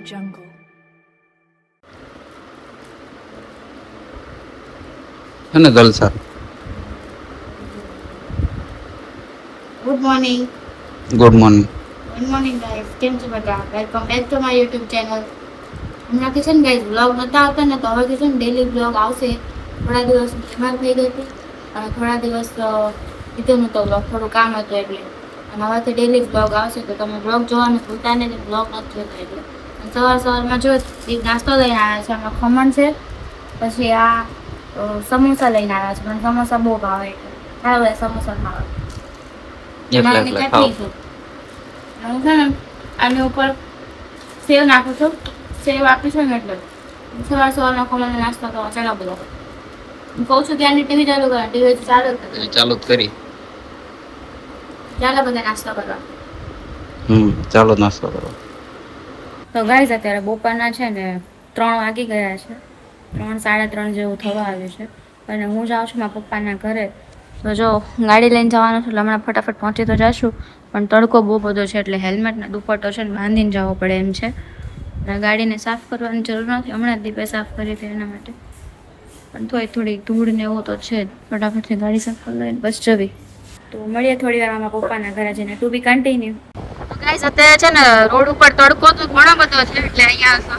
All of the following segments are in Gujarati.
Jungle. અને જલસા. Good morning. Good morning. Good morning guys. કેમ છો બધા? Welcome back to my YouTube channel. હમણાંથી છે ને ગાઈસ વ્લોગ નતા આવતા ને, તો હવેથી છે ને ડેલી વ્લોગ આવશે. થોડા દિવસ બીમાર થઈ ગઈ હતી અને થોડા દિવસ કીધું નતો વ્લોગ, થોડું કામ હતું એટલે. અને હવેથી ડેલી વ્લોગ આવશે, તો તમે વ્લોગ જોવાનું ભૂલતા નહીં. વ્લોગ નથી જોતા એટલે. અને સવારમાં જો નાસ્તો લઈને આવ્યા છે, આમાં ખમણ છે, પછી આ સમોસા લઈને આવ્યા છે. મને સમોસા બહુ ભાવે એટલે સારું સમોસા ખાવા. એકલા એની એકલા ખાઓ. ચટણી છે. હું છે ને આની ઉપર સેવ નાખું છું. સેવ આપીશું ને એટલે સવારનો ખમણનો નાસ્તો તો ચાલો બધો. હું કહું છું ત્યાંની ટીવી ચાલુ કરે, ટીવી ચાલુ જ કરે. ચાલુ જ કરી. ચાલો બધા નાસ્તો કરવા. ચાલો નાસ્તો કરો. તો ગાઈઝ અત્યારે બપોરના છે ને 3 વાગી ગયા છે. 3, 3:30 જેવું થવા આવ્યું છે. અને હું જાઉં છું મારા પપ્પાના ઘરે. તો જો ગાડી લઈને જવાનું છે એટલે હમણાં ફટાફટ પહોંચી તો જઈશું. પણ તડકો બહુ બધો છે એટલે હેલ્મેટને દુપટ્ટો છે ને બાંધીને જવો પડે એમ છે. અને ગાડીને સાફ કરવાની જરૂર નથી, હમણાં જ દીપે સાફ કરી હતી એના માટે. પણ તોય થોડી ધૂળ ને એવું તો છે જ. ફટાફટથી ગાડી સાફ કરી લઈને બસ જવી. તો મળીએ થોડી વાર મારા પપ્પાના ઘરે જઈને. ટુ બી કન્ટિન્યુ. તો ગાઈસ અત્યારે છે ને રોડ ઉપર તડકો તો ઘણો બધો છે એટલે અહીંયા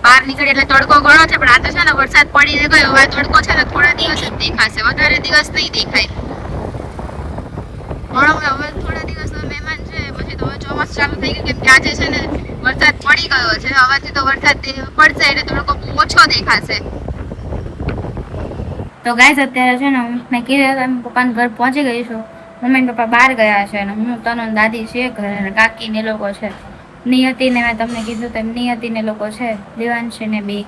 બહાર નીકળી એટલે તડકો ઘણો છે. પણ આ તો છે ને વરસાદ પડીને ગયો, હવે તડકો છે ને થોડા દિવસ જ દેખાશે, વધારે દિવસ નહીં દેખાય. ઘણો હવે થોડા દિવસનો મહેમાન છે, પછી તો ચોમાસું ચાલુ થઈ ગયું. કેમ કે આજે છે ને વરસાદ પડી ગયો છે, હવેથી તો વરસાદ પડશે એટલે તડકો ઓછો દેખાશે. તો ગાઈસ અત્યારે છે ને મેં કીધું પપ્પાના ઘર પહોંચી ગઈ છું. મમ્મી ને પપ્પા બહાર ગયા છે અને હું તનુ દાદી છે ઘરે અને કાકી ને લોકો છે. નિયતિ ને મેં તમને કીધું તેમ નિયતિ ને લોકો છે, દેવાંશી ને બી.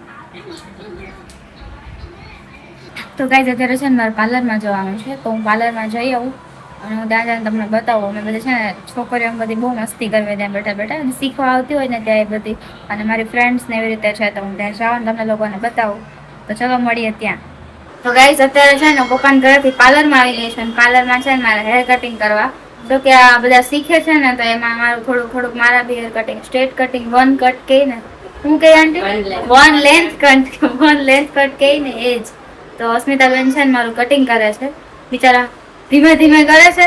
તો ગાઈસ અત્યારે છે ને મારે પાર્લરમાં જવાનું છે, તો હું પાર્લરમાં જઈ આવું અને હું ત્યાં જઈને તમને બતાવું. અમે બધી છે ને છોકરીઓ બધી બહુ મસ્તી કરવી ત્યાં બેઠા બેઠા અને શીખવા આવતી હોય ને ત્યાં એ બધી. અને મારી ફ્રેન્ડ્સ ને એવી રીતે છે, તો હું ત્યાં જાઉં તમને લોકોને બતાવું. તો ચલો મળીએ ત્યાં. તો ગાઈસ અત્યારે છે ને પપ્પાના ઘરેથી પાર્લરમાં આવી ગઈ છે અને પાર્લરમાં છે ને મારે હેર કટિંગ કરવા. જો કે આ બધા શીખે છે ને તો એમાં મારું થોડુંક મારા બી hair cutting, straight cutting, one cut કહી ને, શું કહે આંટી? વન લેન્થ કટ કહી ને એ જ. તો અસ્મિતાબેન છે ને મારું કટિંગ કરે છે. બિચારા ધીમે ધીમે કરે છે.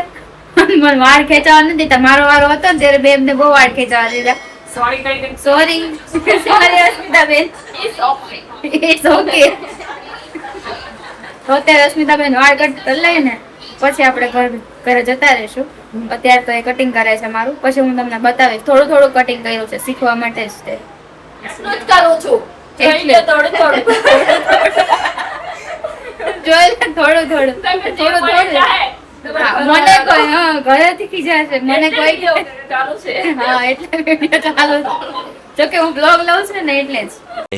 મને વાળ ખેંચાવા નથી દેતા. મારો વારો હતો ને ત્યારે બે એમને બહુ વાળ ખેંચાવા દીધા. સોરી અસ્મિતાબેન. It's okay. તો અત્યારે અસ્મિતાબેન વાળ કટ કરી લઈએ ને પછી આપણે ઘરે જતા રહીશું. અત્યારે તો એ કટિંગ કરે છે મારું, પછી હું તમને બતાવીશ. થોડું કટિંગ કર્યું છે શીખવા માટે જ તે. કરું છું. એટલે થોડું જોઈ લે, થોડું મને કોઈ ઘરેથી ખીજાય છે, મને કોઈ ચાલુ છે. હા એટલે વિડિયો ચાલુ છે. જો કે હું બ્લોગ લઉં છું ને એટલે જ.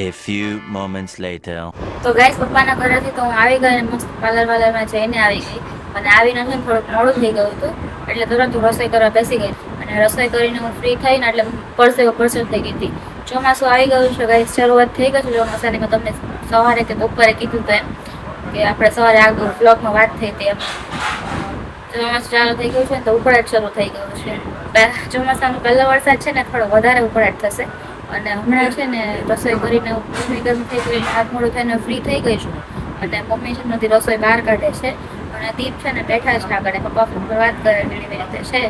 A few moments later. તો ગાઈસ પપ્પાના ઘરેથી તો હું આવી ગઈ, મસ્ત પાર્લરમાં જઈને આવી ગઈ. અને આવીને છે ને થોડુંક મોડું થઈ ગયું હતું એટલે તરત હું રસોઈ કરવા બેસી ગઈ. અને રસોઈ કરીને હું ફ્રી થઈને એટલે પરસેવો થઈ ગઈ હતી. ચોમાસું આવી ગયું છે ગાઈસ, શરૂઆત થઈ ગઈ છે ચોમાસાની. મેં તમને સવારે કે બપોરે કીધું તો એમ કે આપણે સવારે આગળ બ્લોગમાં વાત થઈ હતી એમ. ચોમાસું ચાલુ થઈ ગયું છે તો ઉકળાટ શરૂ થઈ ગયું છે. ચોમાસાનો પહેલો વરસાદ છે ને થોડો વધારે ઉકળાટ થશે. અને હમણાં છે ને રસોઈ કરીને ગરમ થઈ ગઈ, હાથ મોડું થઈને ફ્રી થઈ ગઈ છું. અને મમ્મી છે નથી રસોઈ બહાર કાઢે છે અને દીપ છે ને બેઠા છે આગળ પપ્પા ફોન પર વાત કરે એવી રીતે છે.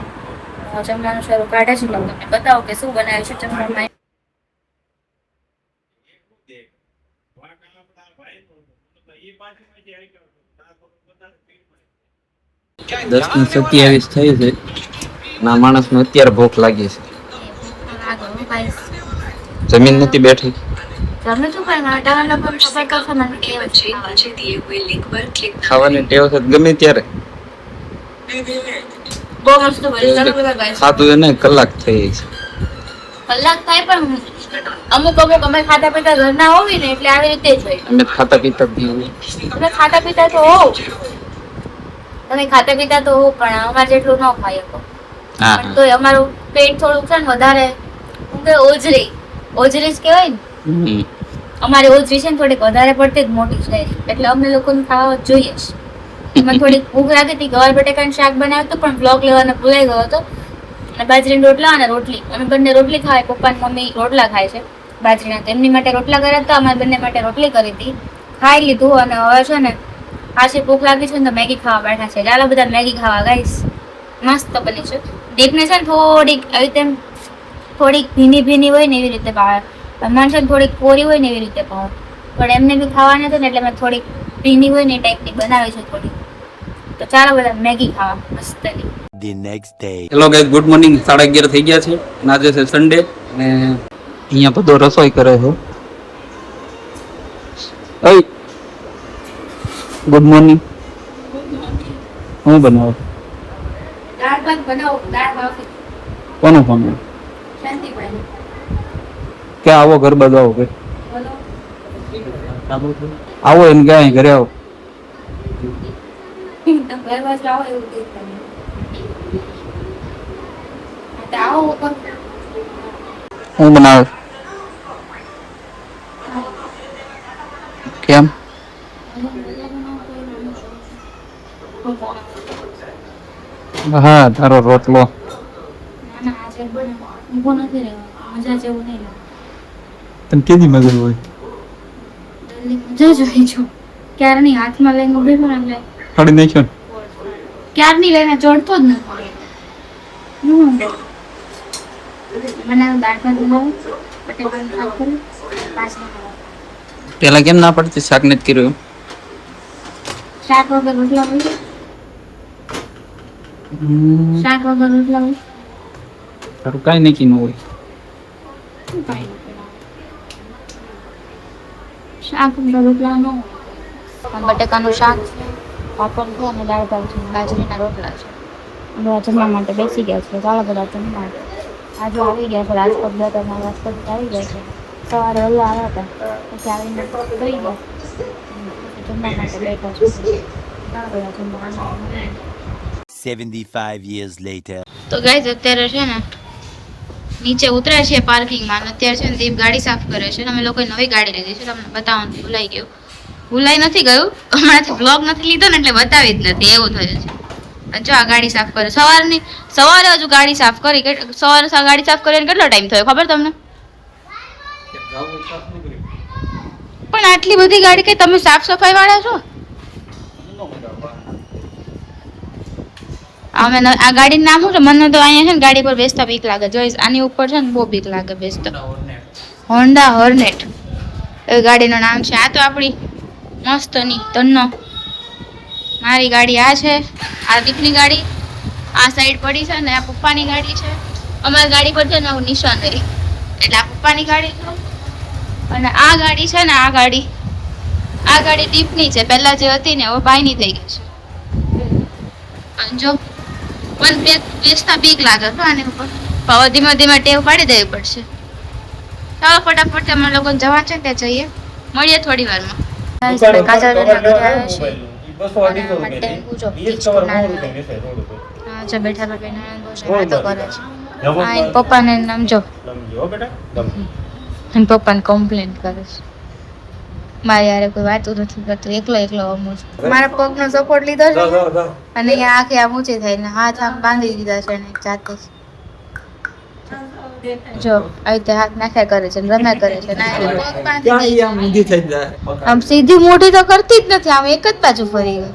જમવાનું શરૂ કાઢે છે, તમને બતાવો કે શું બનાવ્યું છે જમવામાં. 10:27 થઈ છે. ના માણસને અત્યારે ભૂખ લાગી છે. જમીન નથી બેઠી. તમે શું પણ માટાવાના પણ ખબર કરશો મને ખાવાની ટેવ છે ગમે ત્યારે બહુ મસ્ત બની. ચાલો બધા ગાઈસ, ખાધું એને કલાક થઈ છે. કલાક થાય પણ અમુક અમે ખાતા પીતા ઘરના હોવી ને એટલે આવી રીતે જ હોય. અમે ખાતા પીતા જ નહીં. તમે ખાતા પીતા તો હોવ, તમે ખાતા પીતા તો હોવ પણ અમારે જેટલું ન ખાઈ શકો. પણ તોય અમારું પેટ થોડુંક છે ને વધારે શું કે ઓજરી જ કહેવાય ને. અમારી ઓજરી છે ને થોડીક વધારે પડતી જ મોટી છે એટલે અમે લોકોને ખાવા જોઈએ જ. એમાં થોડીક ભૂખ લાગી હતી, ગવાર બટેકાનું શાક બનાવ્યું હતું પણ બ્લોગ લેવાનો ભૂલાઈ ગયો હતો અને બાજરીના રોટલા અને રોટલી. અમે બંને રોટલી ખાય, પપ્પા અને મમ્મી રોટલા ખાય છે બાજરીના. તો એમની માટે રોટલા કર્યા હતા, અમારે બંને માટે રોટલી કરી હતી. ખાઈ લીધું અને હવે છે ને પાછી ભૂખ લાગી છે ને તો મેગી ખાવા બેઠા છે. ચાલો બધા મેગી ખાવા ગાઈસ. મસ્ત બની છે. દીપને છે ને થોડીક આવી તેમ થોડીક ભીની ભીની હોય ને એવી રીતે ભાવે. મને છે ને થોડીક કોરી હોય ને એવી રીતે ભાવે. પણ એમને બી ખાવાની હતી ને એટલે મેં થોડીક ભીની હોય ને એ ટાઈપની બનાવી છે થોડી. તો ચાલો બધા મેગી ખાવા મસ્તની. The next day. Hello guys, good morning. 11:30 થઈ ગયા છે અને આજે છે સન્ડે અને અહીંયા બધો રસોઈ કરે છે. ઓય ગુડ મોર્નિંગ. હું બનાવો? દાળ ભાત બનાવો. દાળ ભાત કોનો ફોન? શાંતિભાઈ કે આવો ઘર બાજુ આવો કે બોલો. આવો એમ ક્યાં ઘરે આવો. તમે ઘર બાજુ આવો એવું દેખાય. તો આવો ઉપર. હું બનાવે કેમ? હા તારો રોટલો. ના ના આજે ઊભો નથી રહેવાનો. મજા જેવું નહીં લાગે. તને કેદી મજા હોય? જલ્દી મજા જોઈ છો. ક્યારની હાથમાં લઈને ઊભી પણ એટલે ફાડી નાખ્યો ને? ક્યારની લઈને ચડતો જ નથી. બનાવ દાળ ભાત બનાવું, બટેકાનું શાક કરું, પાછળ પેલા કેમ ના પડતી? શાક નથી કર્યું? શાક વગર રોટલા હોય? શાક વગર રોટલા હોય? તારું કાંઈ નક્કી ન હોય. શાક વગર રોટલા ન હોય. બટેકાનું શાક, પાપડ છે અને દાળ ભાત છે, બાજરીના રોટલા છે. બધા જમવા માટે બેસી ગયા છે. ચાલો બધા જમવા. આજે આવી ગયા છે રાજકોટ. બધા રાજકોટ આવી ગયા છે. સવારે વહેલા આવ્યા હતા, પછી આવીને થઈ ગયા જમવા માટે બેઠા છે. ચાલો બધા જમવા. 75 years later. તો ગાઈઝ અત્યારે છે ને નીચે ઉતર્યા છે પાર્કિંગમાં. અત્યારે છે ને દીપ ગાડી સાફ કરે છે. અમે લોકોએ નવી ગાડી લીધી છે. તમને બતાવવાનું ભૂલાઈ ગયું. ભૂલાઈ નથી ગયું, હમણાંથી બ્લોગ નથી લીધો ને એટલે બતાવી જ નથી એવું થયું છે. જો આ ગાડી સાફ કરે સવારે હજુ ગાડી સાફ કરી. સવારે ગાડી સાફ કરીને કેટલો ટાઈમ થયો ખબર તમને? પણ આટલી બધી ગાડી કે તમે સાફ સફાઈ વાળા છો? અમે આ ગાડીનું નામ શું છે? મને તો અહીંયા છે ને ગાડી પર બેસતા બીક લાગે. જોઈશ આની ઉપર છે ને બહુ બીક લાગે બેસતા. હોન્ડા હોર્નેટ એ ગાડીનું નામ છે. આ તો આપણી મસ્તની તન્નો મારી ગાડી આ છે. આ દીપની ગાડી આ સાઈડ પડી છે ને આ પપ્પાની ગાડી છે. અમારી ગાડી પર છે ને આવું નિશાન રહી એટલે આ પપ્પાની ગાડી છે. અને આ ગાડી છે ને આ ગાડી દીપની છે. પહેલા જે હતી ને હવે ભાઈની થઈ ગઈ છે. અને જો મને બેસતા બીક લાગે છે આની ઉપર. હવે ધીમે ધીમે ટેવ પાડી દેવી પડશે. ચાલો ફટાફટ અમે લોકો જવા છે ત્યાં જઈએ. મળીએ થોડી વારમાં. પપ્પાને સમજો પપ્પાને કમ્પ્લેન કરે છે મારી યારે કોઈ વાતું નથી કરતું. એકલો અમું છું. મારા પગનો સપોર્ટ લીધો છે અને એ આંખે આમ ઊંચી થાય ને હાથ આમ બાંધી દીધા છે ને જાતે જ. જો આવી રીતે હાથ નાખ્યા કરે છે રમ્યા કરે છે. આમ સીધી મોઢી તો કરતી જ નથી. આમ એક જ બાજુ ફરી ગઈ.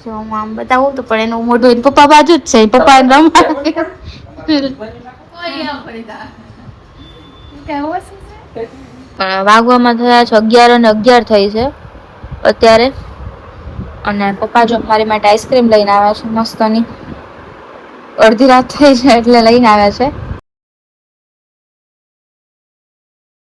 જો હું આમ બતાવું તો પણ એનું મોઢું પપ્પા બાજુ જ છે. પપ્પા વાગવામાં થયા છે 11:11 થઈ છે અત્યારે. અને પપ્પા જો મારી માટે આઈસ્ક્રીમ લઈને આવ્યા છે મસ્તની. અડધી રાત થઈ છે એટલે લઈને આવ્યા છે.